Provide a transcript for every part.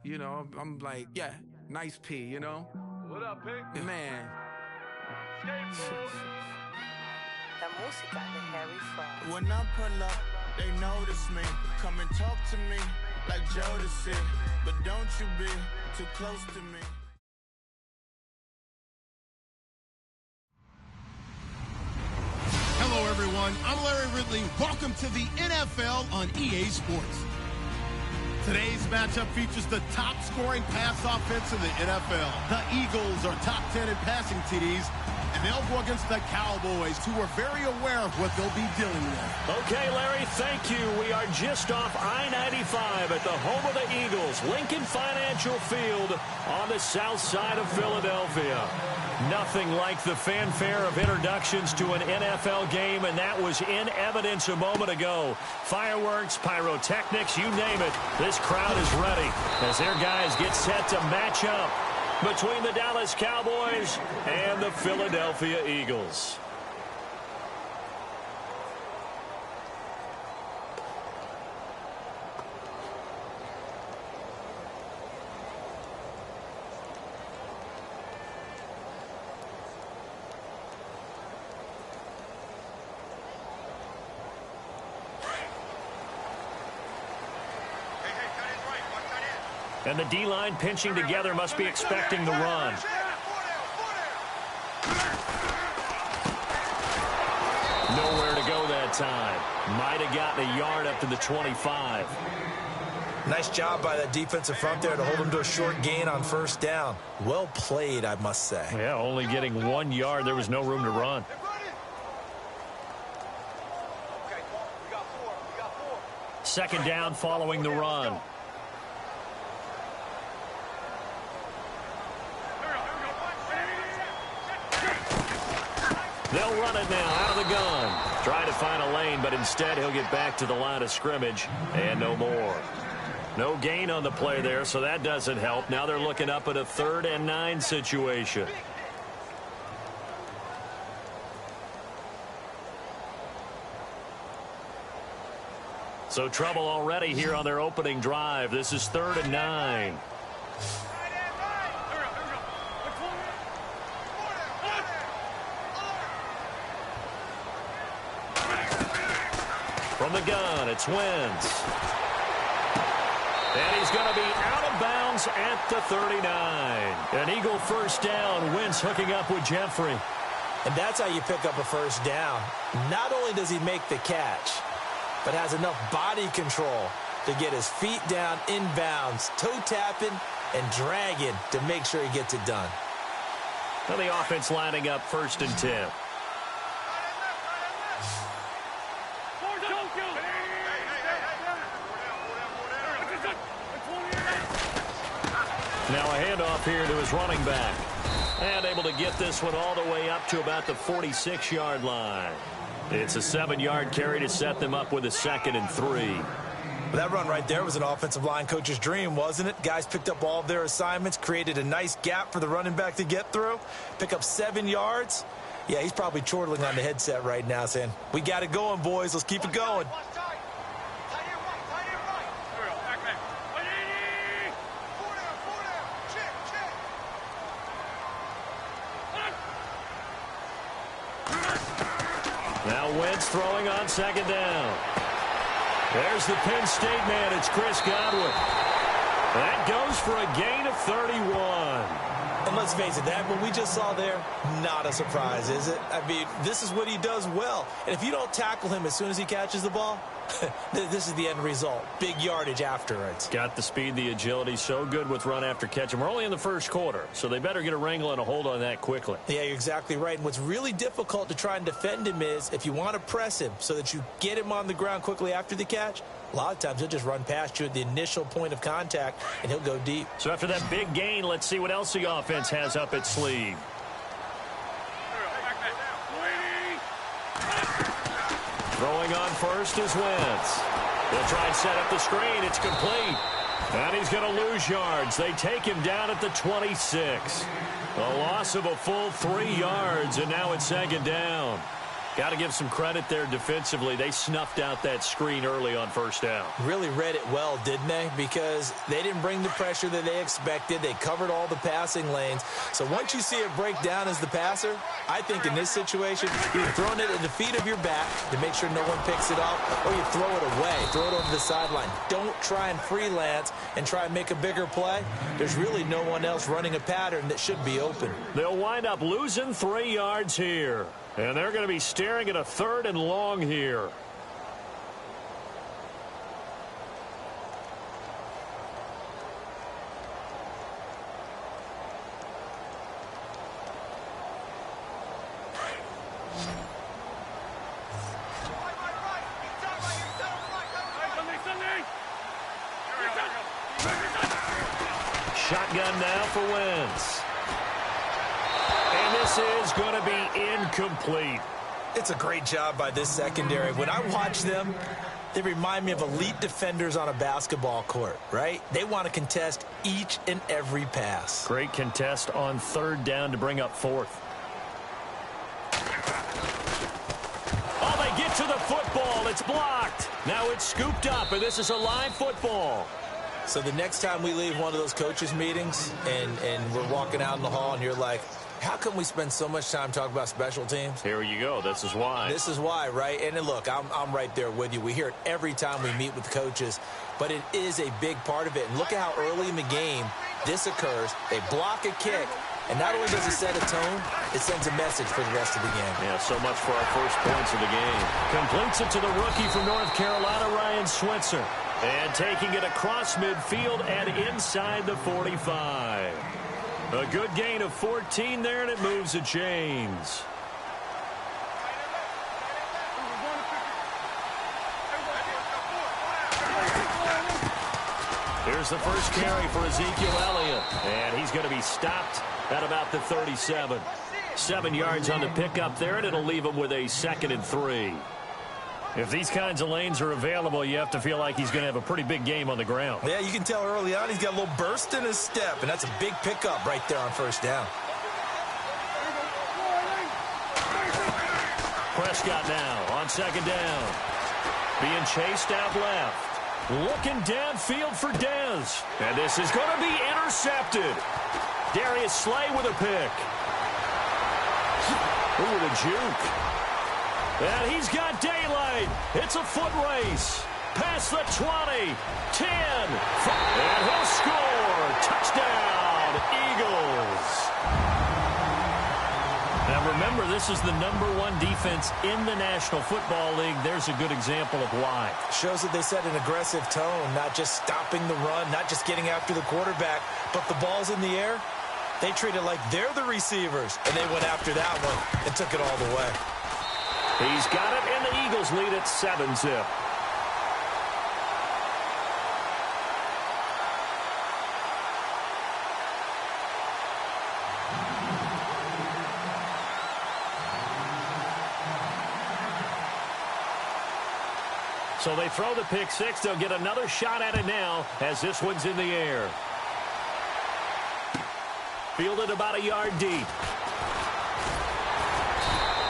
You know, I'm like, yeah, nice P, you know? What up, Pink? Man. La música de Harry Fraud. When I pull up, they notice me. Come and talk to me like Jodeci. But don't you be too close to me. Hello, everyone. I'm Larry Ridley. Welcome to the NFL on EA Sports. Today's matchup features the top-scoring pass offense in the NFL. The Eagles are top 10 in passing TDs, and they'll go against the Cowboys, who are very aware of what they'll be dealing with. Okay, Larry, thank you. We are just off I-95 at the home of the Eagles, Lincoln Financial Field on the south side of Philadelphia. Nothing like the fanfare of introductions to an NFL game, and that was in evidence a moment ago. Fireworks, pyrotechnics, you name it. This crowd is ready as their guys get set to match up between the Dallas Cowboys and the Philadelphia Eagles. And the D-line pinching together must be expecting the run. Nowhere to go that time. Might have gotten a yard up to the 25. Nice job by that defensive front there to hold him to a short gain on first down. Well played, I must say. Yeah, only getting 1 yard. There was no room to run. Second down following the run. They'll run it now out of the gun. Trying to find a lane, but instead he'll get back to the line of scrimmage and no more. No gain on the play there, so that doesn't help. Now they're looking up at a 3rd and 9 situation. So trouble already here on their opening drive. This is 3rd and 9. From the gun, it's Wentz. And he's going to be out of bounds at the 39. An Eagle first down. Wentz hooking up with Jeffrey. And that's how you pick up a first down. Not only does he make the catch, but has enough body control to get his feet down inbounds, toe tapping and dragging to make sure he gets it done. Well, the offense lining up 1st and 10. Now a handoff here to his running back. And able to get this one all the way up to about the 46-yard line. It's a 7-yard carry to set them up with a 2nd and 3. That run right there was an offensive line coach's dream, wasn't it? Guys picked up all of their assignments, created a nice gap for the running back to get through, pick up 7 yards. Yeah, he's probably chortling on the headset right now saying, we got it going, boys. Let's keep it going. Now Wentz throwing on 2nd down. There's the Penn State man. It's Chris Godwin. That goes for a gain of 31. And let's face it, that what we just saw there, not a surprise, is it? I mean, this is what he does well. And if you don't tackle him as soon as he catches the ball, this is the end result. Big yardage afterwards. Got the speed, the agility, so good with run after catch. And we're only in the first quarter, so they better get a wrangle and a hold on that quickly. Yeah, you're exactly right. And what's really difficult to try and defend him is if you want to press him so that you get him on the ground quickly after the catch, a lot of times he'll just run past you at the initial point of contact, and he'll go deep. So after that big gain, let's see what else the offense has up its sleeve. Throwing on first is Wentz. They'll try and set up the screen. It's complete. And he's going to lose yards. They take him down at the 26. A loss of a full 3 yards, and now it's 2nd down. Got to give some credit there defensively. They snuffed out that screen early on first down. Really read it well, didn't they? Because they didn't bring the pressure that they expected. They covered all the passing lanes. So once you see it break down as the passer, I think in this situation, you're throwing it at the feet of your back to make sure no one picks it off, or you throw it away, throw it over the sideline. Don't try and freelance and try and make a bigger play. There's really no one else running a pattern that should be open. They'll wind up losing 3 yards here. And they're going to be staring at a 3rd and long here. Shotgun now for Wentz. And this is going to be incomplete. It's a great job by this secondary. When I watch them, they remind me of elite defenders on a basketball court, right? They want to contest each and every pass. Great contest on 3rd down to bring up 4th. Oh, they get to the football. It's blocked. Now it's scooped up, and this is a live football. So the next time we leave one of those coaches' meetings and we're walking out in the hall and you're like, how come we spend so much time talking about special teams? Here you go. This is why. This is why, right? And then look, I'm right there with you. We hear it every time we meet with coaches, but it is a big part of it. And look at how early in the game this occurs. They block a kick, and not only does it set a tone, it sends a message for the rest of the game. Yeah, so much for our first points of the game. Completes it to the rookie from North Carolina, Ryan Switzer. And taking it across midfield and inside the 45. A good gain of 14 there, and it moves the chains. Here's the first carry for Ezekiel Elliott. And he's going to be stopped at about the 37. 7 yards on the pickup there, and it'll leave him with a 2nd and 3. If these kinds of lanes are available, you have to feel like he's going to have a pretty big game on the ground. Yeah, you can tell early on he's got a little burst in his step, and that's a big pickup right there on 1st down. Prescott now on 2nd down. Being chased out left. Looking downfield for Dez. And this is going to be intercepted. Darius Slay with a pick. Ooh, with a juke. And he's got daylight. It's a foot race. Past the 20, 10, and he'll score. Touchdown, Eagles. Now remember, this is the #1 defense in the National Football League. There's a good example of why. Shows that they set an aggressive tone, not just stopping the run, not just getting after the quarterback, but the ball's in the air. They treat it like they're the receivers, and they went after that one and took it all the way. He's got it, and the Eagles lead at 7-zip. So they throw the pick six. They'll get another shot at it now as this one's in the air. Fielded about a yard deep.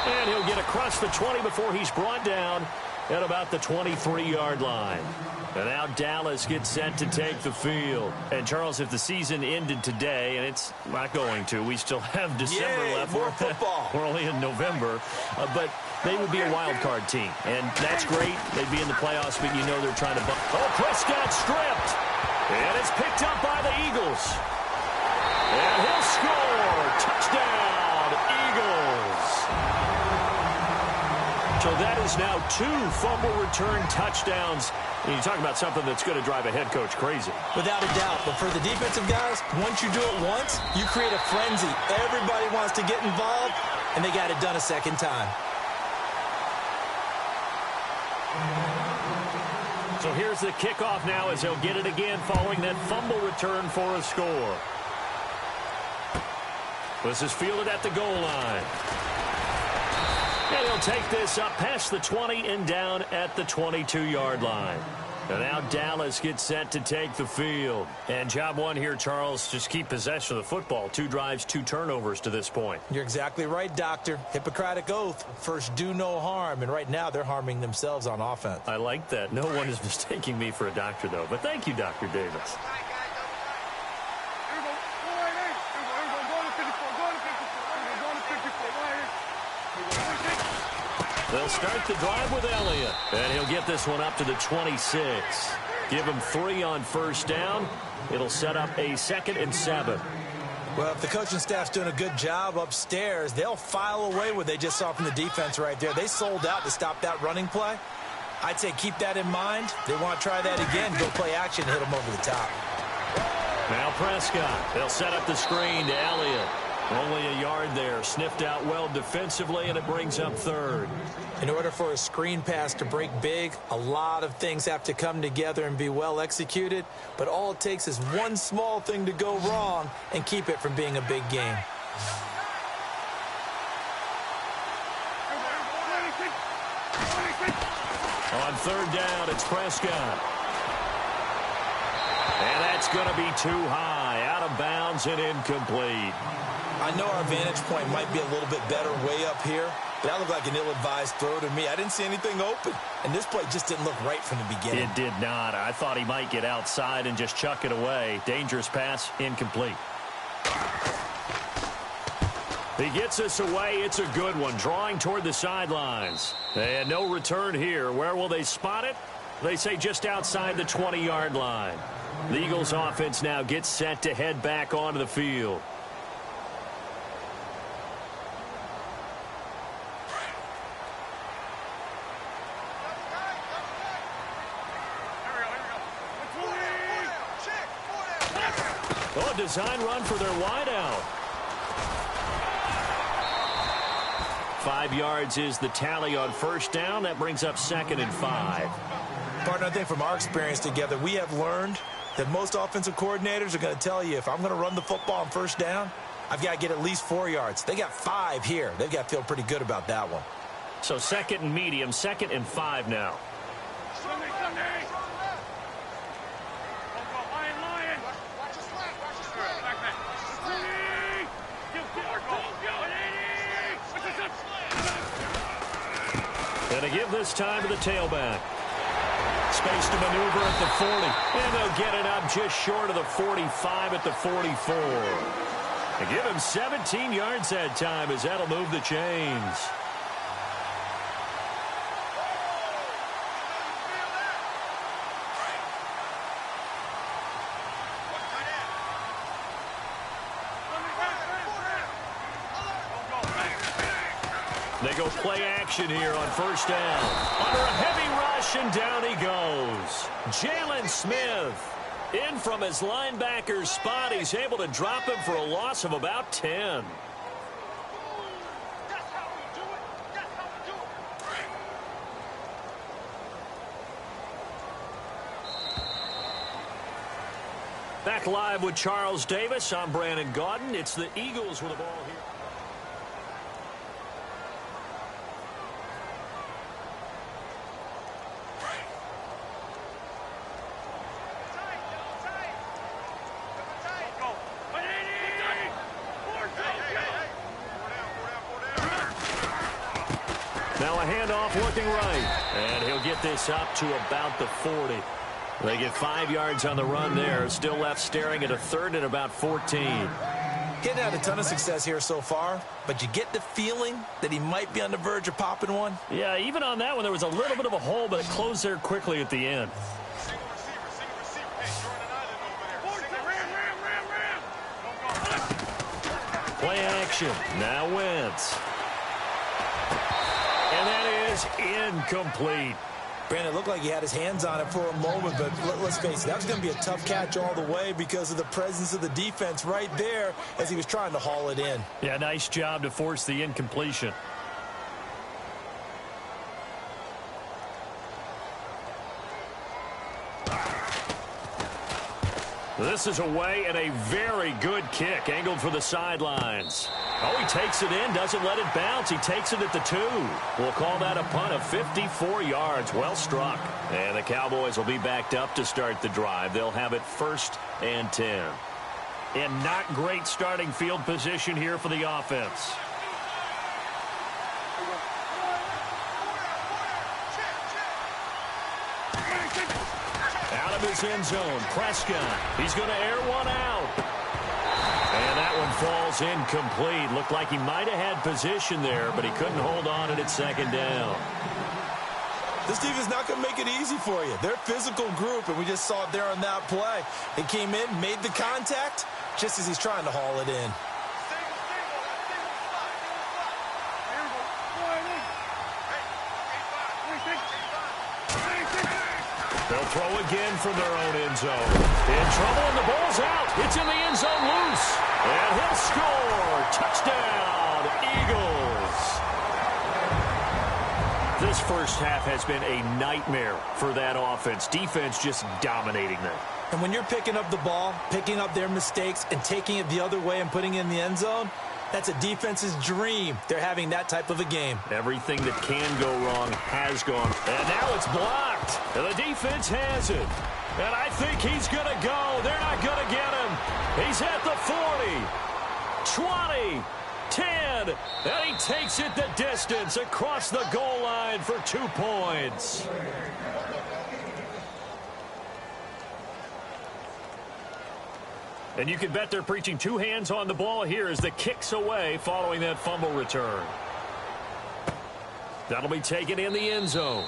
And he'll get across the 20 before he's brought down at about the 23-yard line. And now Dallas gets set to take the field. And, Charles, if the season ended today, and it's not going to, we still have December left. More football. We're only in November. But they would be a wild card team. And that's great. They'd be in the playoffs, but you know they're trying to... Oh, Prescott stripped. And it's picked up by the Eagles. And he'll score. Touchdown, Eagles. So that is now 2 fumble return touchdowns. And you talk about something that's going to drive a head coach crazy. Without a doubt. But for the defensive guys, once you do it once, you create a frenzy. Everybody wants to get involved, and they got it done a second time. So here's the kickoff now as they'll get it again following that fumble return for a score. This is fielded at the goal line. And he'll take this up past the 20 and down at the 22-yard line. And now Dallas gets set to take the field. And job one here, Charles, just keep possession of the football. 2 drives, 2 turnovers to this point. You're exactly right, Doctor. Hippocratic oath. First, do no harm. And right now, they're harming themselves on offense. I like that. No one is mistaking me for a doctor, though. But thank you, Dr. Davis. They'll start the drive with Elliott, and he'll get this one up to the 26. Give him 3 on first down. It'll set up a 2nd and 7. Well, if the coaching staff's doing a good job upstairs, they'll file away what they just saw from the defense right there. They sold out to stop that running play. I'd say keep that in mind. They want to try that again, go play action, hit them over the top. Now Prescott. They'll set up the screen to Elliott. Only a yard there. Sniffed out well defensively, and it brings up 3rd. In order for a screen pass to break big, a lot of things have to come together and be well executed. But all it takes is one small thing to go wrong and keep it from being a big game. On 3rd down, it's Prescott. And that's going to be too high. Out of bounds and incomplete. I know our vantage point might be a little bit better way up here, but that looked like an ill-advised throw to me. I didn't see anything open, and this play just didn't look right from the beginning. It did not. I thought he might get outside and just chuck it away. Dangerous pass, incomplete. He gets us away. It's a good one, drawing toward the sidelines. And no return here. Where will they spot it? They say just outside the 20-yard line. The Eagles offense now gets set to head back onto the field. Oh, a design run for their wideout. 5 yards is the tally on first down. That brings up 2nd and 5. Partner, I think from our experience together, we have learned that most offensive coordinators are going to tell you, if I'm going to run the football on first down, I've got to get at least 4 yards. They got 5 here. They've got to feel pretty good about that one. So 2nd and medium, 2nd and 5 now. And to give this time to the tailback. Space to maneuver at the 40. And they'll get it up just short of the 45 at the 44. And give him 17 yards that time, as that'll move the chains. They go play action here on first down. Under a heavy rush, and down he goes. Jalen Smith in from his linebacker spot. He's able to drop him for a loss of about 10. Back live with Charles Davis. I'm Brandon Gaudin. It's the Eagles with the ball here. Now a handoff looking right. And he'll get this up to about the 40. They get 5 yards on the run there. Still left staring at a 3rd and about 14. Getting had a ton of success here so far, but you get the feeling that he might be on the verge of popping one. Yeah, even on that one, there was a little bit of a hole, but it closed there quickly at the end. Play action. Now Wentz. And that is incomplete. Brandon, it looked like he had his hands on it for a moment, but let's face it, that was going to be a tough catch all the way because of the presence of the defense right there as he was trying to haul it in. Yeah, nice job to force the incompletion. This is away and a very good kick, angled for the sidelines. Oh, he takes it in, doesn't let it bounce. He takes it at the 2. We'll call that a punt of 54 yards. Well struck. And the Cowboys will be backed up to start the drive. They'll have it 1st and 10. And not great starting field position here for the offense. Out of his end zone, Prescott. He's going to air one out. And that one falls incomplete. Looked like he might have had position there, but he couldn't hold on at 2nd down. This defense is not going to make it easy for you. They're a physical group, and we just saw it there on that play. They came in, made the contact, just as he's trying to haul it in. They'll throw again from their own end zone. In trouble, and the ball's out. It's in the end zone loose. And he'll score. Touchdown, Eagles. This first half has been a nightmare for that offense. Defense just dominating them. And when you're picking up the ball, picking up their mistakes, and taking it the other way and putting it in the end zone, that's a defense's dream. They're having that type of a game. Everything that can go wrong has gone. And now it's blocked. And the defense has it. And I think he's going to go. They're not going to get him. He's at the 40, 20, 10. And he takes it the distance across the goal line for 2 points. And you can bet they're preaching 2 hands on the ball here as the kick's away following that fumble return. That'll be taken in the end zone.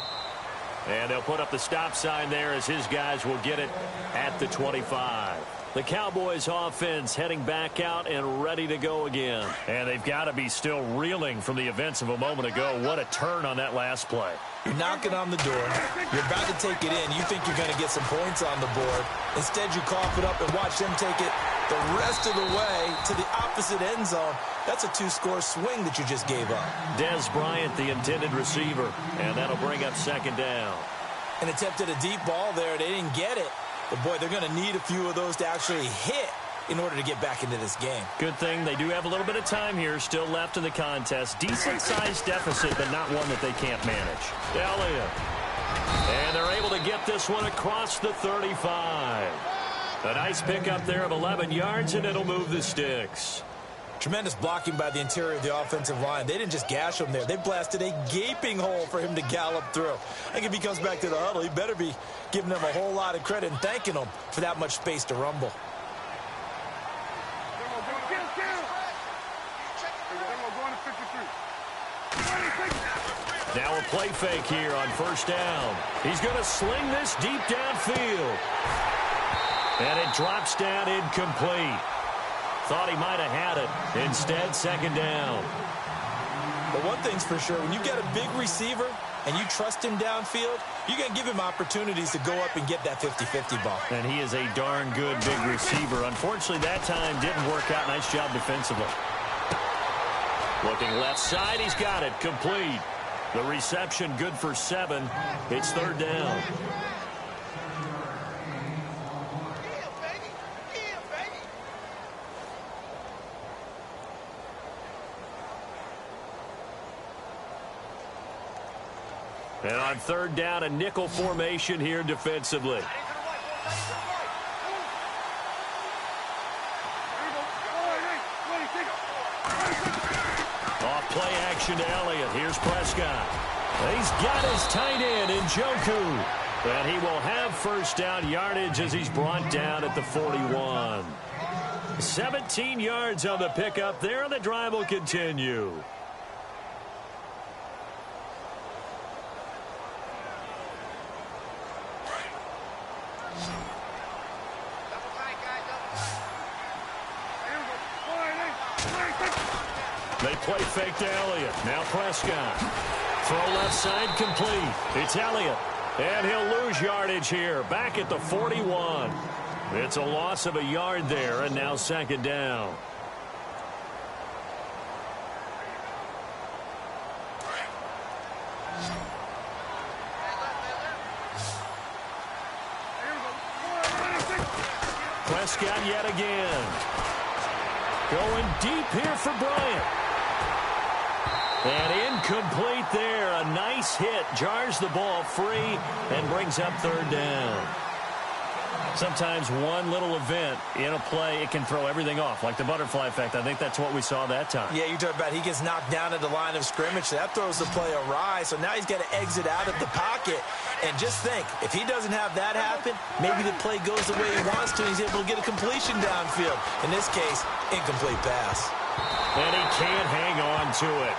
And they'll put up the stop sign there as his guys will get it at the 25. The Cowboys offense heading back out and ready to go again. And they've got to be still reeling from the events of a moment ago. What a turn on that last play. You're knocking on the door. You're about to take it in. You think you're going to get some points on the board. Instead, you cough it up and watch them take it the rest of the way to the opposite end zone. That's a 2-score swing that you just gave up. Des Bryant, the intended receiver. And that'll bring up 2nd down. And attempted a deep ball there. They didn't get it. But, boy, they're going to need a few of those to actually hit in order to get back into this game. Good thing they do have a little bit of time here still left in the contest. Decent-sized deficit, but not one that they can't manage. Elliott. And they're able to get this one across the 35. A nice pickup there of 11 yards, and it'll move the sticks. Tremendous blocking by the interior of the offensive line. They didn't just gash him there. They blasted a gaping hole for him to gallop through. I think if he comes back to the huddle, he better be giving them a whole lot of credit and thanking them for that much space to rumble. Now a play fake here on 1st down. He's going to sling this deep downfield. And it drops down incomplete. Thought he might have had it. Instead, 2nd down. But one thing's for sure, when you get a big receiver and you trust him downfield, you're going to give him opportunities to go up and get that 50-50 ball. And he is a darn good big receiver. Unfortunately, that time didn't work out. Nice job defensively. Looking left side, he's got it. Complete. The reception good for 7. It's 3rd down. And on 3rd down, a nickel formation here defensively. Off play action to Elliott. Here's Prescott. He's got his tight end in Njoku. And he will have 1st down yardage as he's brought down at the 41. 17 yards on the pickup there, and the drive will continue. They play fake to Elliott. Now Prescott. Throw left side complete. It's Elliott. And he'll lose yardage here. Back at the 41. It's a loss of a yard there, and now 2nd down. Prescott yet again. Going deep here for Bryant. And incomplete there. A nice hit. Jars the ball free and brings up third down. Sometimes one little event in a play, it can throw everything off, like the butterfly effect. I think that's what we saw that time. Yeah, you talk about he gets knocked down at the line of scrimmage. That throws the play awry. So now he's got to exit out of the pocket. And just think, if he doesn't have that happen, maybe the play goes the way he wants to, and he's able to get a completion downfield. In this case, incomplete pass. And he can't hang on to it.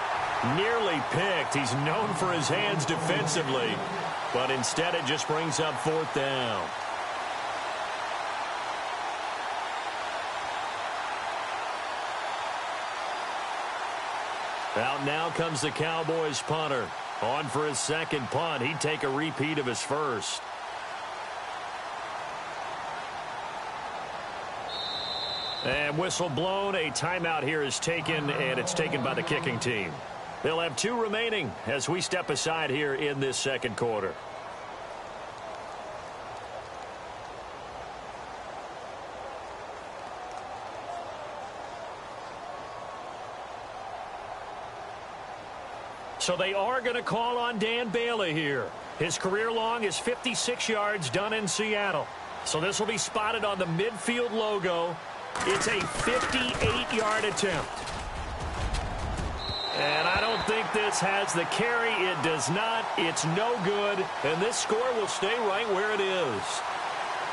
Nearly picked. He's known for his hands defensively, but instead it just brings up fourth down. Out now comes the Cowboys punter. On for his second punt. He'd take a repeat of his first. And whistle blown. A timeout here is taken, and it's taken by the kicking team. They'll have 2 remaining as we step aside here in this second quarter. So they are going to call on Dan Bailey here. His career long is 56 yards done in Seattle. So this will be spotted on the midfield logo. It's a 58-yard attempt. And I don't think this has the carry. It does not. It's no good. And this score will stay right where it is.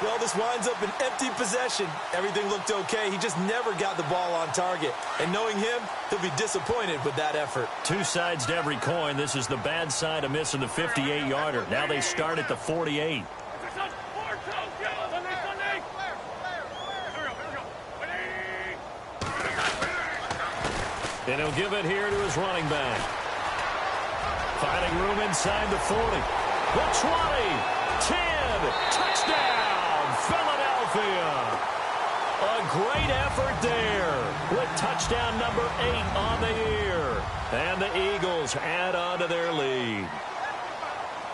Well, this winds up an empty possession. Everything looked okay. He just never got the ball on target. And knowing him, he'll be disappointed with that effort. 2 sides to every coin. This is the bad side of missing the 58-yarder. Now they start at the 48. And he'll give it here to his running back. Finding room inside the 40. The 20. 10. Touchdown. Philadelphia. A great effort there with touchdown number 8 on the year. And the Eagles add on to their lead.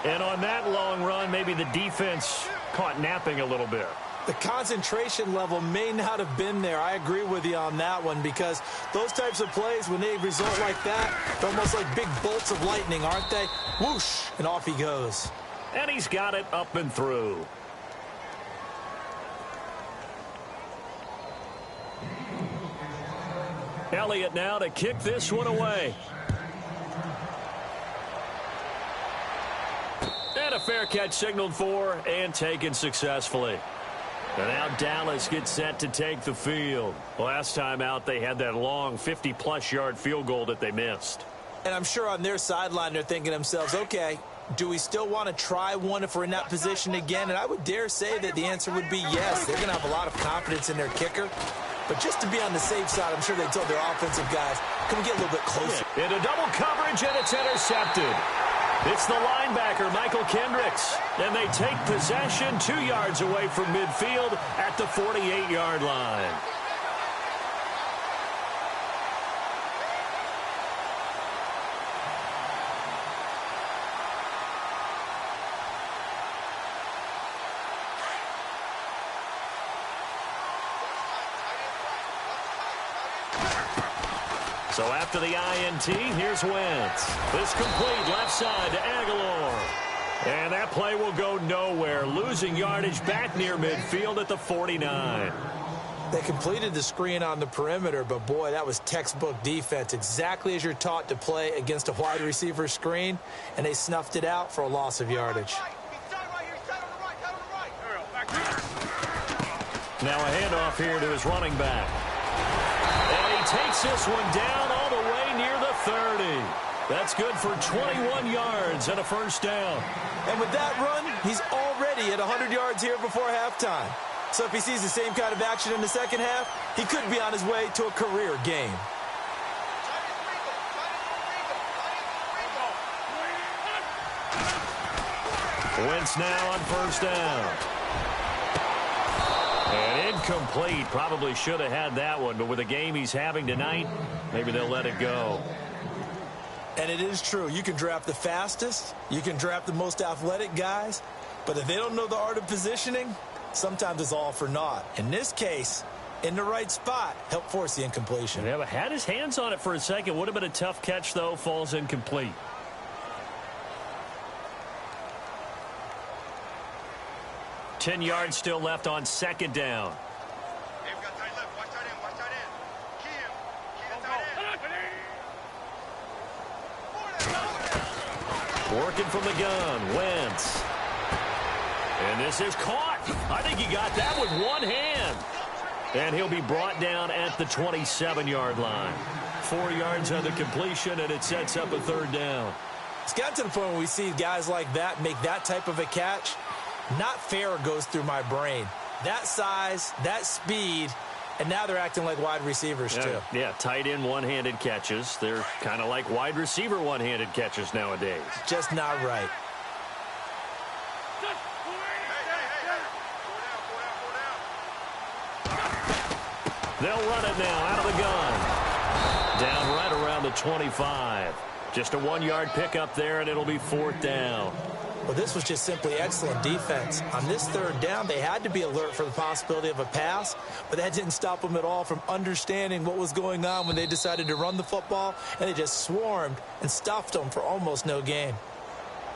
And on that long run, maybe the defense caught napping a little bit. The concentration level may not have been there. I agree with you on that one, because those types of plays, when they result like that, they're almost like big bolts of lightning, aren't they? Whoosh, and off he goes. And he's got it up and through. Elliott now to kick this one away. And a fair catch signaled for and taken successfully. And now Dallas gets set to take the field. Last time out, they had that long 50-plus yard field goal that they missed. And I'm sure on their sideline they're thinking to themselves, okay, do we still want to try one if we're in that position again? And I would dare say that the answer would be yes. They're going to have a lot of confidence in their kicker. But just to be on the safe side, I'm sure they told their offensive guys, can we get a little bit closer? Into double coverage, and it's intercepted. It's the linebacker, Michael Kendricks. And they take possession 2 yards away from midfield at the 48-yard line. So after the INT, here's Wentz. This complete left side to Aguilar. And that play will go nowhere. Losing yardage back near midfield at the 49. They completed the screen on the perimeter, but boy, that was textbook defense. Exactly as you're taught to play against a wide receiver screen, and they snuffed it out for a loss of yardage. Now a handoff here to his running back. And he takes this one down all the way near the 30. That's good for 21 yards and a first down. And with that run, he's already at 100 yards here before halftime. So if he sees the same kind of action in the second half, he could be on his way to a career game. Wentz now on first down. And incomplete. Probably should have had that one, but with the game he's having tonight, maybe they'll let it go. And it is true. You can draft the fastest. You can draft the most athletic guys. But if they don't know the art of positioning, sometimes it's all for naught. In this case, in the right spot, helped force the incompletion. Yeah, but had his hands on it for a second. Would have been a tough catch, though. Falls incomplete. Ten yards still left on second down. Working from the gun, Wentz. And this is caught. I think he got that with one hand. And he'll be brought down at the 27-yard line. 4 yards on the completion, and it sets up a third down. It's gotten to the point where we see guys like that make that type of a catch. Not fair goes through my brain. That size, that speed, and now they're acting like wide receivers too. Yeah, tight end one-handed catches. They're kind of like wide receiver one-handed catches nowadays. Just not right. They'll run it now out of the gun. Down right around the 25. Just a 1-yard pickup there, and it'll be fourth down. Well, this was just simply excellent defense. On this third down, they had to be alert for the possibility of a pass, but that didn't stop them at all from understanding what was going on when they decided to run the football, and they just swarmed and stuffed them for almost no gain.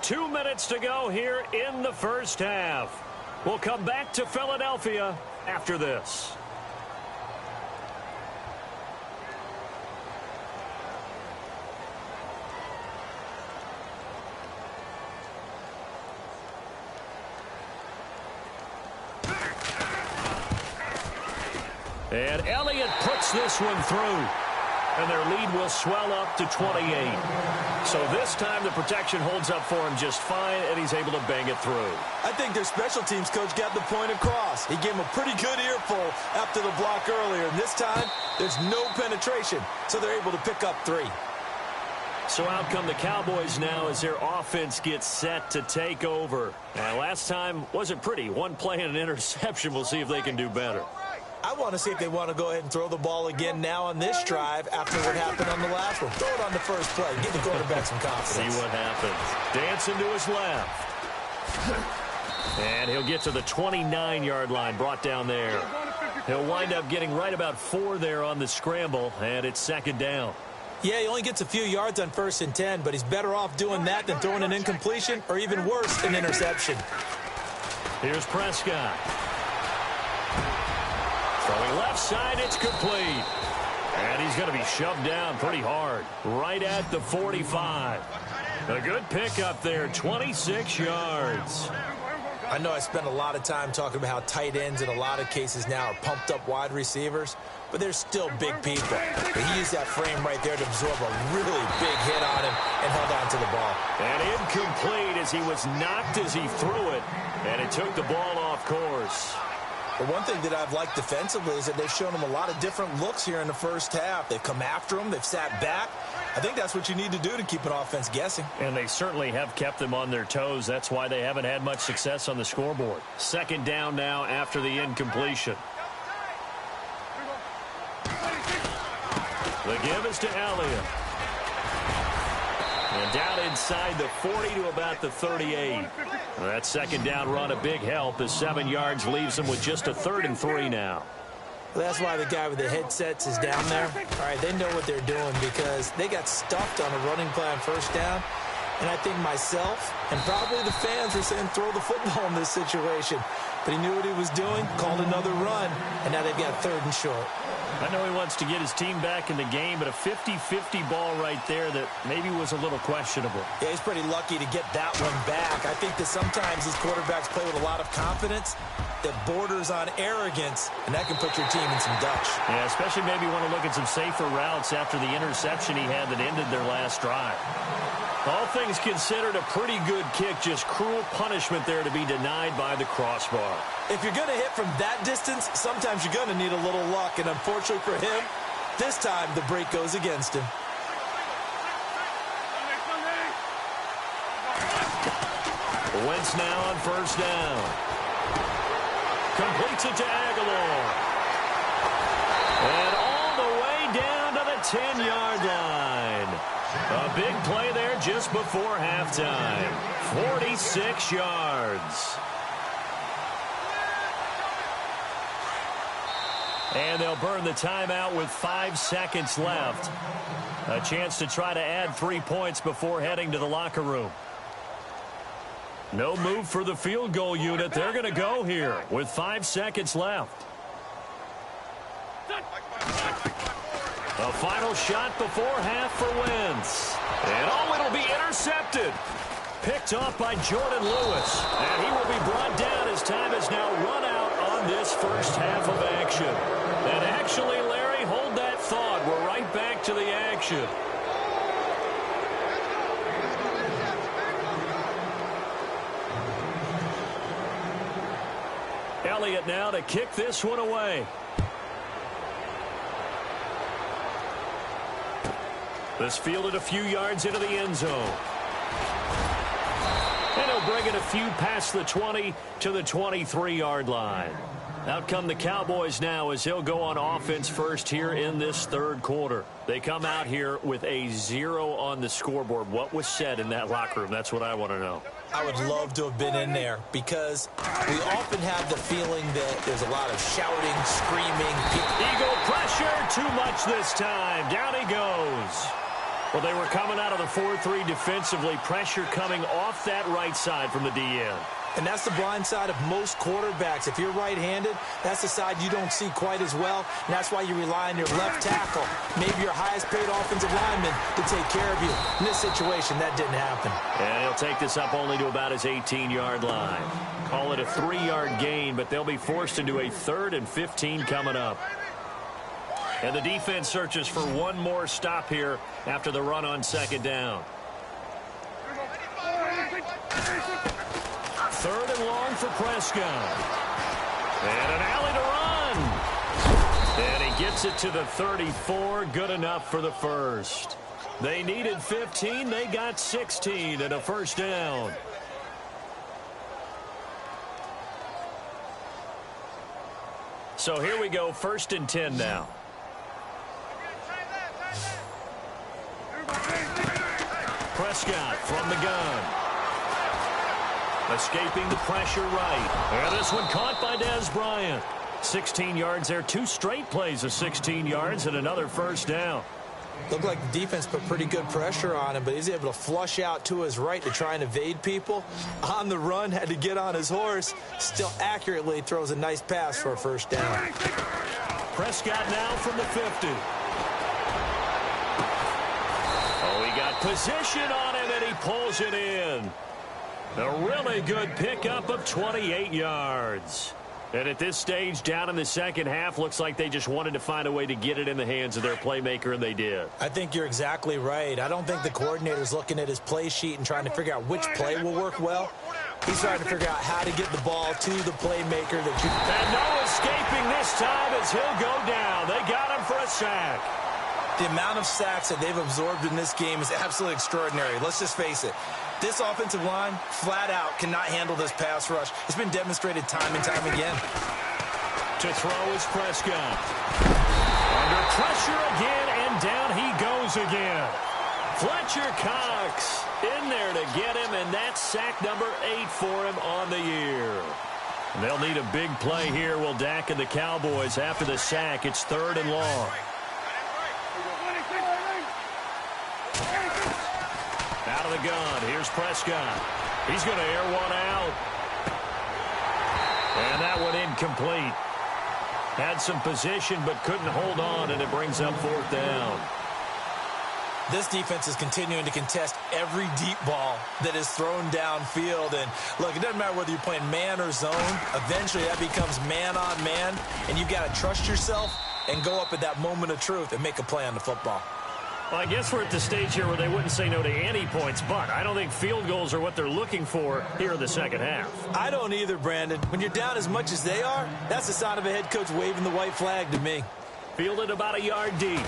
2 minutes to go here in the first half. We'll come back to Philadelphia after this. And Elliott puts this one through. And their lead will swell up to 28. So this time the protection holds up for him just fine, and he's able to bang it through. I think their special teams coach got the point across. He gave him a pretty good earful after the block earlier. And this time, there's no penetration. So they're able to pick up 3. So out come the Cowboys now as their offense gets set to take over. And last time wasn't pretty. One play and an interception. We'll see if they can do better. I want to see if they want to go ahead and throw the ball again now on this drive after what happened on the last one. Throw it on the first play. Give the quarterback some confidence. See what happens. Dancing to his left. And he'll get to the 29-yard line, brought down there. He'll wind up getting right about 4 there on the scramble, and it's second down. Yeah, he only gets a few yards on 1st and 10, but he's better off doing that than throwing an incompletion or even worse, an interception. Here's Prescott. Throwing left side, it's complete. And he's going to be shoved down pretty hard, right at the 45. A good pickup there, 26 yards. I know I spend a lot of time talking about how tight ends in a lot of cases now are pumped up wide receivers, but they're still big people. But he used that frame right there to absorb a really big hit on him and held on to the ball. And incomplete as he was knocked as he threw it, and it took the ball off course. But one thing that I've liked defensively is that they've shown him a lot of different looks here in the first half. They've come after him. They've sat back. I think that's what you need to do to keep an offense guessing. And they certainly have kept them on their toes. That's why they haven't had much success on the scoreboard. Second down now after the incompletion. The give is to Elliott. And down inside the 40 to about the 38. That second down run a big help as 7 yards leaves them with just a 3rd and 3 now. Well, that's why the guy with the headsets is down there. All right, they know what they're doing because they got stuffed on a running play on 1st down. And I think myself and probably the fans are saying throw the football in this situation. But he knew what he was doing, called another run, and now they've got 3rd and short. I know he wants to get his team back in the game, but a 50-50 ball right there that maybe was a little questionable. Yeah, he's pretty lucky to get that one back. I think that sometimes these quarterbacks play with a lot of confidence that borders on arrogance, and that can put your team in some Dutch. Yeah, especially maybe want to look at some safer routes after the interception he had that ended their last drive. All things considered, a pretty good kick, just cruel punishment there to be denied by the crossbar. If you're going to hit from that distance, sometimes you're going to need a little luck, and unfortunately for him, this time the break goes against him. Wentz now on 1st down. Completes it to Aguilar. And all the way down to the 10-yard line. A big play there just before halftime. 46 yards. And they'll burn the timeout with 5 seconds left. A chance to try to add 3 points before heading to the locker room. No move for the field goal unit. They're going to go here with 5 seconds left. A final shot before half for Wentz. And it'll be intercepted. Picked off by Jordan Lewis. And he will be brought down as time has now run out on this first half of action. And actually, Larry, hold that thought. We're right back to the action. Elliott now to kick this one away. This fielded a few yards into the end zone. And he'll bring it a few past the 20 to the 23-yard line. Out come the Cowboys now as he'll go on offense first here in this third quarter. They come out here with a 0 on the scoreboard. What was said in that locker room? That's what I want to know. I would love to have been in there because we often have the feeling that there's a lot of shouting, screaming. Eagle pressure, too much this time. Down he goes. Well, they were coming out of the 4-3 defensively. Pressure coming off that right side from the DN. And that's the blind side of most quarterbacks. If you're right-handed, that's the side you don't see quite as well. And that's why you rely on your left tackle, maybe your highest-paid offensive lineman, to take care of you. In this situation, that didn't happen. And he'll take this up only to about his 18-yard line. Call it a 3-yard gain, but they'll be forced into a 3rd and 15 coming up. And the defense searches for one more stop here after the run on second down. 3rd and long for Prescott. And an alley to run. And he gets it to the 34. Good enough for the first. They needed 15. They got 16 and a first down. So here we go, 1st and 10 now. Prescott from the gun. Escaping the pressure right. And this one caught by Dez Bryant. 16 yards there. 2 straight plays of 16 yards and another first down. Looked like the defense put pretty good pressure on him, but he's able to flush out to his right to try and evade people. On the run, had to get on his horse. Still accurately throws a nice pass for a first down. Prescott now from the 50. Oh, he got position on him, and he pulls it in. A really good pickup of 28 yards. And at this stage, down in the second half, looks like they just wanted to find a way to get it in the hands of their playmaker, and they did. I think you're exactly right. I don't think the coordinator's looking at his play sheet and trying to figure out which play will work well. He's trying to figure out how to get the ball to the playmaker. And no escaping this time as he'll go down. They got him for a sack. The amount of sacks that they've absorbed in this game is absolutely extraordinary. Let's just face it. This offensive line, flat out, cannot handle this pass rush. It's been demonstrated time and time again. To throw is Prescott. Under pressure again, and down he goes again. Fletcher Cox in there to get him, and that's sack number 8 for him on the year. And they'll need a big play here, will Dak and the Cowboys. After the sack, it's 3rd and long. Out of the gun, here's Prescott. He's going to air one out. And that one incomplete. Had some position but couldn't hold on, and it brings up 4th down. This defense is continuing to contest every deep ball that is thrown downfield. And look, it doesn't matter whether you're playing man or zone. Eventually that becomes man on man, and you've got to trust yourself and go up at that moment of truth and make a play on the football. Well, I guess we're at the stage here where they wouldn't say no to any points, but I don't think field goals are what they're looking for here in the second half. I don't either, Brandon. When you're down as much as they are, that's the sign of a head coach waving the white flag to me. Fielded about a yard deep.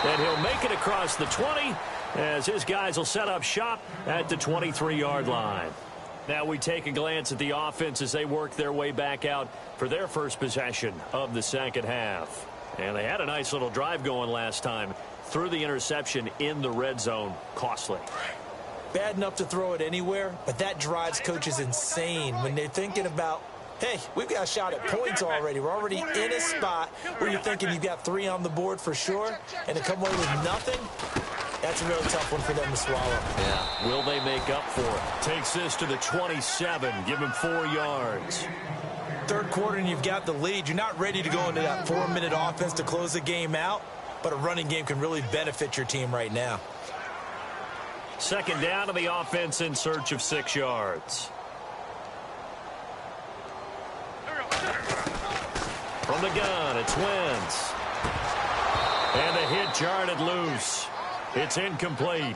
And he'll make it across the 20 as his guys will set up shop at the 23-yard line. Now we take a glance at the offense as they work their way back out for their first possession of the second half. And they had a nice little drive going last time. Threw the interception in the red zone. Costly. Bad enough to throw it anywhere, but that drives coaches insane when they're thinking about hey, we've got a shot at points already. We're already in a spot where you're thinking you've got 3 on the board for sure, and to come away with nothing, that's a really tough one for them to swallow. Yeah, will they make up for it? Takes this to the 27, give him 4 yards. Third quarter and you've got the lead. You're not ready to go into that 4-minute offense to close the game out, but a running game can really benefit your team right now. Second down to the offense in search of 6 yards. From the gun, it's Wentz. And the hit jarred it loose. It's incomplete.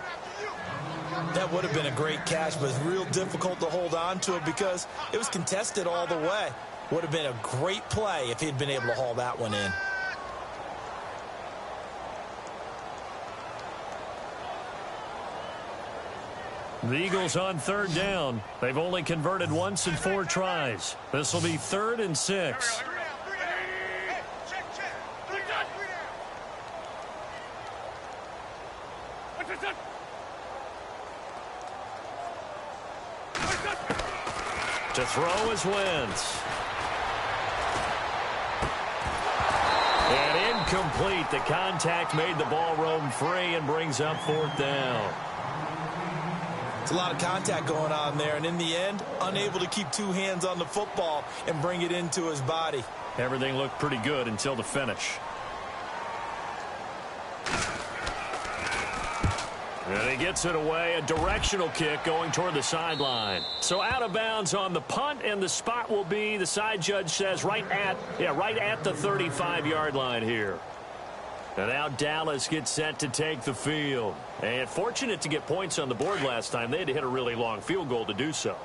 That would have been a great catch, but it's real difficult to hold on to it because it was contested all the way. Would have been a great play if he'd been able to haul that one in. The Eagles on third down. They've only converted once in 4 tries. This will be 3rd and 6. To throw is Wentz. And incomplete. The contact made the ball roam free and brings up 4th down. It's a lot of contact going on there, and in the end, unable to keep 2 hands on the football and bring it into his body. Everything looked pretty good until the finish. And he gets it away, a directional kick going toward the sideline. So out of bounds on the punt, and the spot will be, the side judge says, right at the 35-yard line here. And now Dallas gets set to take the field. And fortunate to get points on the board last time. They had to hit a really long field goal to do so.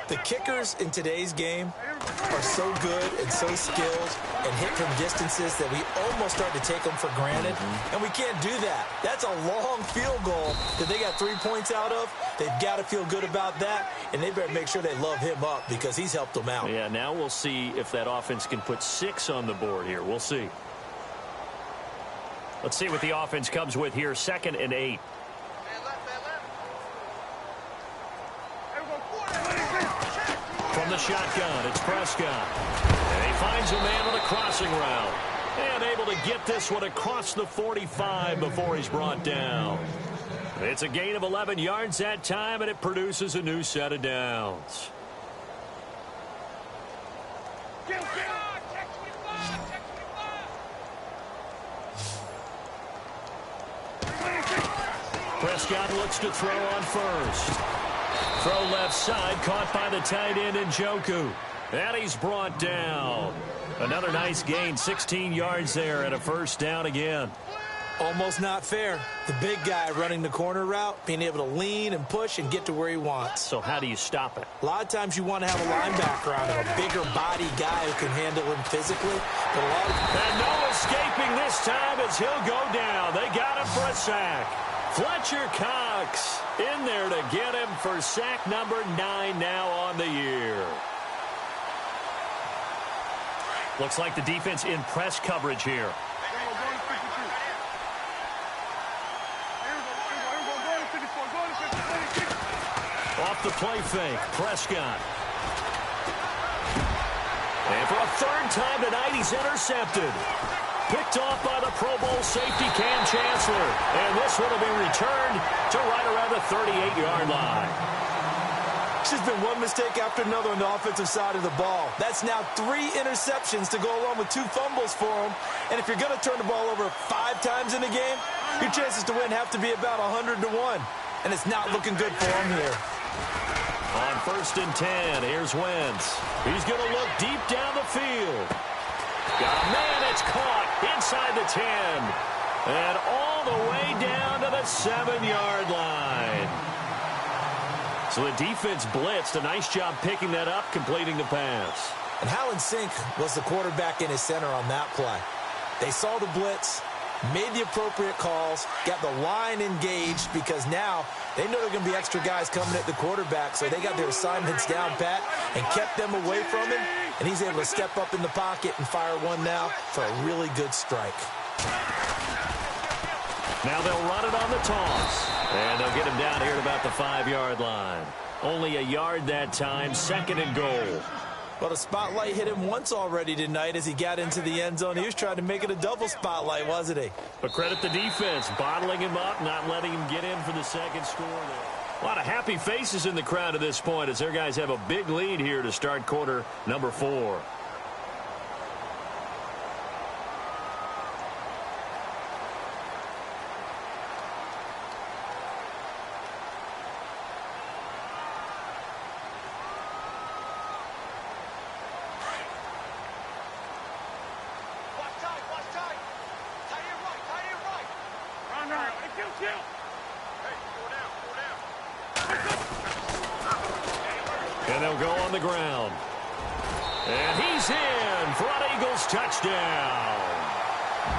The kickers in today's game are so good and so skilled and hit from distances that we almost start to take them for granted. And we can't do that. That's a long field goal that they got 3 points out of. They've got to feel good about that, and they better make sure they love him up because he's helped them out. Yeah, now we'll see if that offense can put 6 on the board here. We'll see. Let's see what the offense comes with here. 2nd and 8. From the shotgun, it's Prescott. And he finds a man on a crossing route. And able to get this one across the 45 before he's brought down. It's a gain of 11 yards that time, and it produces a new set of downs. Prescott looks to throw on first. Throw left side, caught by the tight end Njoku. And he's brought down. Another nice gain, 16 yards there, and a first down again. Almost not fair. The big guy running the corner route, being able to lean and push and get to where he wants. So how do you stop it? A lot of times you want to have a linebacker on him, a bigger body guy who can handle him physically. But and no escaping this time as he'll go down. They got him for a sack. Fletcher Cox in there to get him for sack number 9 now on the year. Looks like the defense in press coverage here. Off the play fake, Prescott. And for a 3rd time tonight, he's intercepted. Picked off by the Pro Bowl safety Cam Chancellor. And this one will be returned to right around the 38-yard line. It's just been one mistake after another on the offensive side of the ball. That's now 3 interceptions to go along with 2 fumbles for him. And if you're going to turn the ball over 5 times in a game, your chances to win have to be about 100 to 1. And it's not looking good for him here. On 1st and 10, here's Wentz. He's going to look deep down the field. Got a man, it's caught inside the 10. And all the way down to the 7-yard line. So the defense blitzed. A nice job picking that up, completing the pass. And how in sync was the quarterback in his center on that play? They saw the blitz, made the appropriate calls, got the line engaged because now they know there are going to be extra guys coming at the quarterback, so they got their assignments down pat and kept them away from him, and he's able to step up in the pocket and fire one now for a really good strike. Now they'll run it on the toss, and they'll get him down here at about the 5-yard line. Only a yard that time, 2nd and goal. Well, the spotlight hit him once already tonight as he got into the end zone. He was trying to make it a double spotlight, wasn't he? But credit the defense, bottling him up, not letting him get in for the second score there. A lot of happy faces in the crowd at this point as their guys have a big lead here to start quarter number 4. And they'll go on the ground. And he's in for an Eagles touchdown.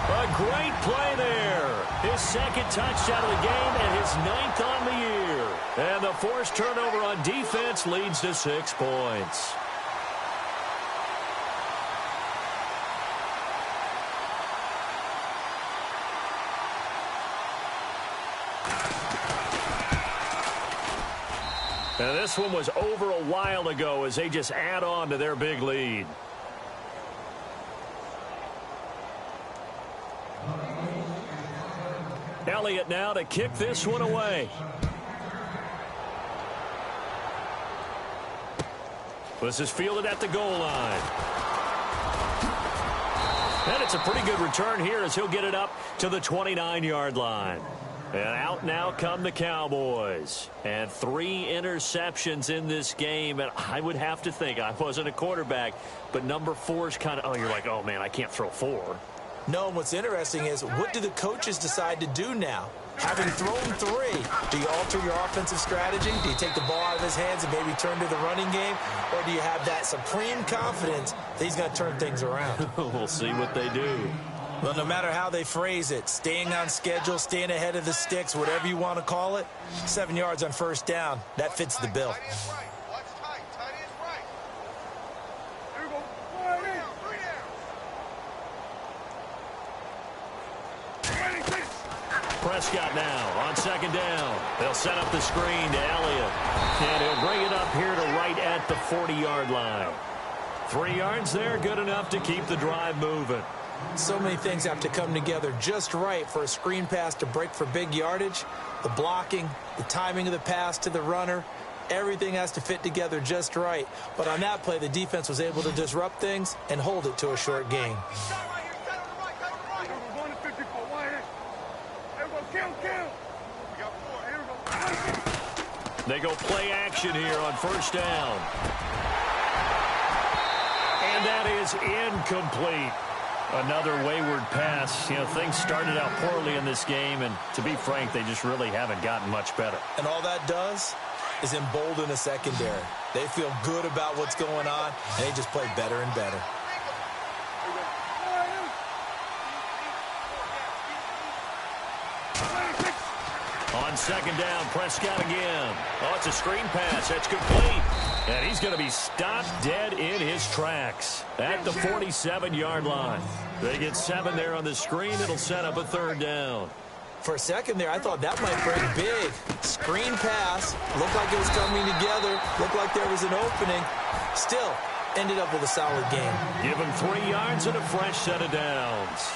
A great play there. His second touchdown of the game and his 9th on the year. And the forced turnover on defense leads to 6 points. And this one was over a while ago as they just add on to their big lead. Elliott now to kick this one away. This is fielded at the goal line. And it's a pretty good return here as he'll get it up to the 29-yard line. And out now come the Cowboys. And 3 interceptions in this game. And I would have to think, I wasn't a quarterback, but number 4 is kind of, oh, you're like, oh, man, I can't throw 4. No, and what's interesting is, what do the coaches decide to do now? Having thrown 3, do you alter your offensive strategy? Do you take the ball out of his hands and maybe turn to the running game? Or do you have that supreme confidence that he's going to turn things around? We'll see what they do. Well, no matter how they phrase it, staying on schedule, staying ahead of the sticks, whatever you want to call it, 7 yards on first down, that fits the bill. Prescott now on second down. They'll set up the screen to Elliott. And he'll bring it up here to right at the 40-yard line. 3 yards there, good enough to keep the drive moving. So many things have to come together just right for a screen pass to break for big yardage. The blocking, the timing of the pass to the runner, everything has to fit together just right. But on that play, the defense was able to disrupt things and hold it to a short gain. They go play action here on first down. And that is incomplete. Another wayward pass. You know, things started out poorly in this game, and to be frank, they just really haven't gotten much better. And all that does is embolden the secondary. They feel good about what's going on, and they just play better and better. On second down, Prescott again. Oh, it's a screen pass. That's complete. And he's going to be stopped dead in his tracks at the 47-yard line. They get 7 there on the screen. It'll set up a third down. For a second there, I thought that might break big. Screen pass. Looked like it was coming together. Looked like there was an opening. Still, ended up with a solid game. Give him 3 yards and a fresh set of downs.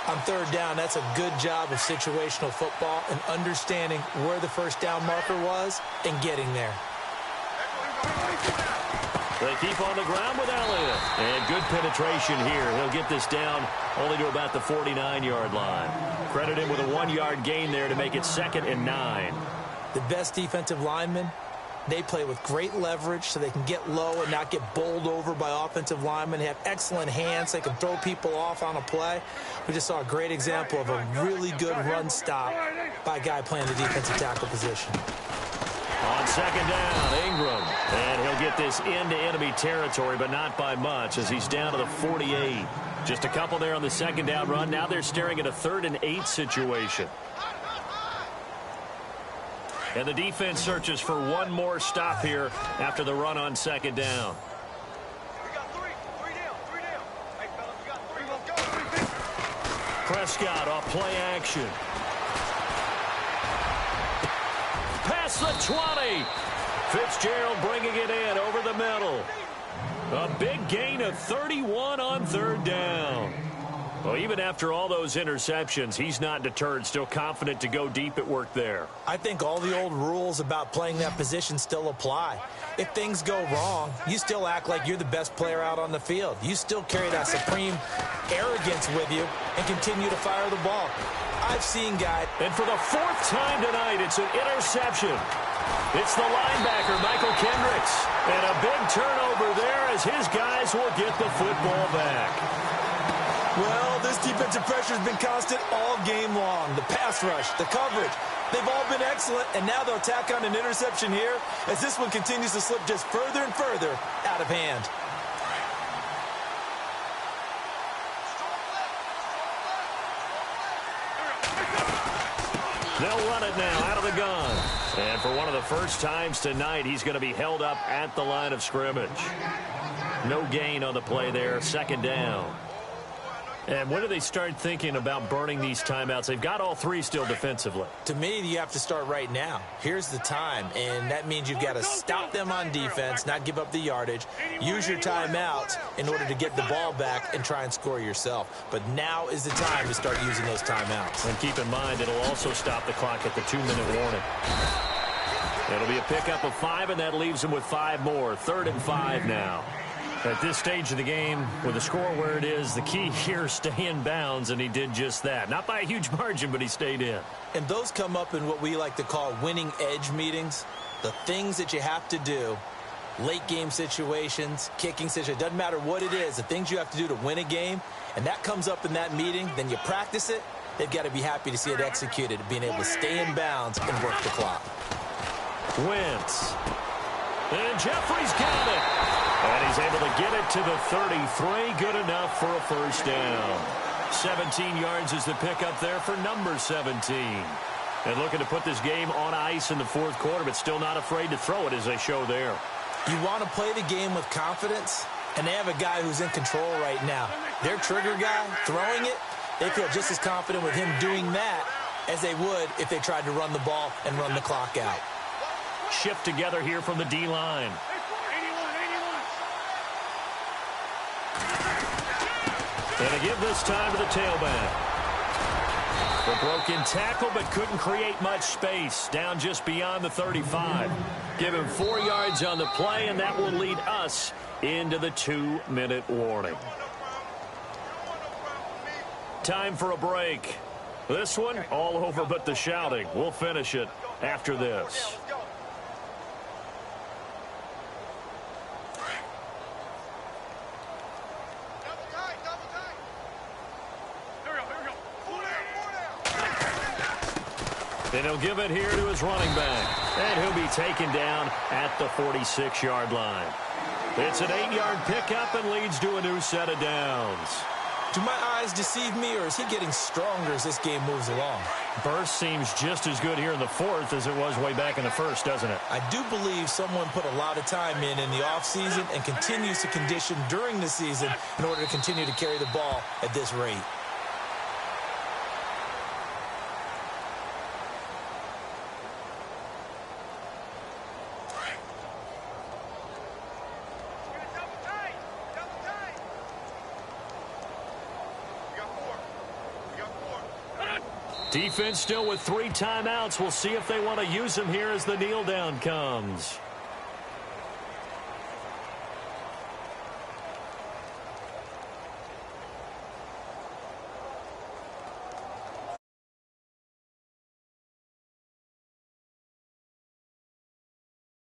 On third down, that's a good job of situational football and understanding where the first down marker was and getting there. They keep on the ground with Elliott. And good penetration here. He'll get this down only to about the 49-yard line. Credit him with a 1-yard gain there to make it 2nd and 9. The best defensive linemen, they play with great leverage so they can get low and not get bowled over by offensive linemen. They have excellent hands. They can throw people off on a play. We just saw a great example of a really good run stop by a guy playing the defensive tackle position. On second down, Ingram. And he'll get this into enemy territory, but not by much as he's down to the 48. Just a couple there on the second down run. Now they're staring at a 3rd and 8 situation. And the defense searches for one more stop here after the run on second down. Prescott off play action. Past the 20. Fitzgerald bringing it in over the middle. A big gain of 31 on third down. Well, even after all those interceptions, he's not deterred, still confident to go deep at work there. I think all the old rules about playing that position still apply. If things go wrong, you still act like you're the best player out on the field. You still carry that supreme arrogance with you and continue to fire the ball. I've seen guys. And for the fourth time tonight, it's an interception. It's the linebacker, Michael Kendricks. And a big turnover there as his guys will get the football back. Well, this defensive pressure has been constant all game long. The pass rush, the coverage, they've all been excellent, and now they'll tack on an interception here as this one continues to slip just further and further out of hand. They'll run it now out of the gun. And for one of the first times tonight, he's going to be held up at the line of scrimmage. No gain on the play there, second down. And when do they start thinking about burning these timeouts? They've got all three still defensively. To me, you have to start right now. Here's the time, and that means you've got to stop them on defense, not give up the yardage, use your timeouts in order to get the ball back and try and score yourself. But now is the time to start using those timeouts. And keep in mind, it'll also stop the clock at the 2-minute warning. It'll be a pickup of 5, and that leaves them with 5 more. 3rd and 5 now. At this stage of the game, with the score where it is, the key here is stay in bounds, and he did just that. Not by a huge margin, but he stayed in. And those come up in what we like to call winning edge meetings. The things that you have to do, late game situations, kicking situations, doesn't matter what it is, the things you have to do to win a game, and that comes up in that meeting, then you practice it, they've got to be happy to see it executed, being able to stay in bounds and work the clock. Wentz. And Jeffrey's got it. And he's able to get it to the 33. Good enough for a first down. 17 yards is the pickup there for number 17. And looking to put this game on ice in the 4th quarter, but still not afraid to throw it as they show there. You want to play the game with confidence, and they have a guy who's in control right now. Their trigger guy, throwing it, they feel just as confident with him doing that as they would if they tried to run the ball and run the clock out. Shift together here from the D-line. And a give this time to the tailback. The broken tackle, but couldn't create much space. Down just beyond the 35. Give him 4 yards on the play, and that will lead us into the 2-minute warning. Time for a break. This one, all over but the shouting. We'll finish it after this. And he'll give it here to his running back. And he'll be taken down at the 46-yard line. It's an 8-yard pickup and leads to a new set of downs. Do my eyes deceive me, or is he getting stronger as this game moves along? Burst seems just as good here in the 4th as it was way back in the 1st, doesn't it? I do believe someone put a lot of time in the offseason and continues to condition during the season in order to continue to carry the ball at this rate. Defense still with 3 timeouts. We'll see if they want to use them here as the kneel down comes.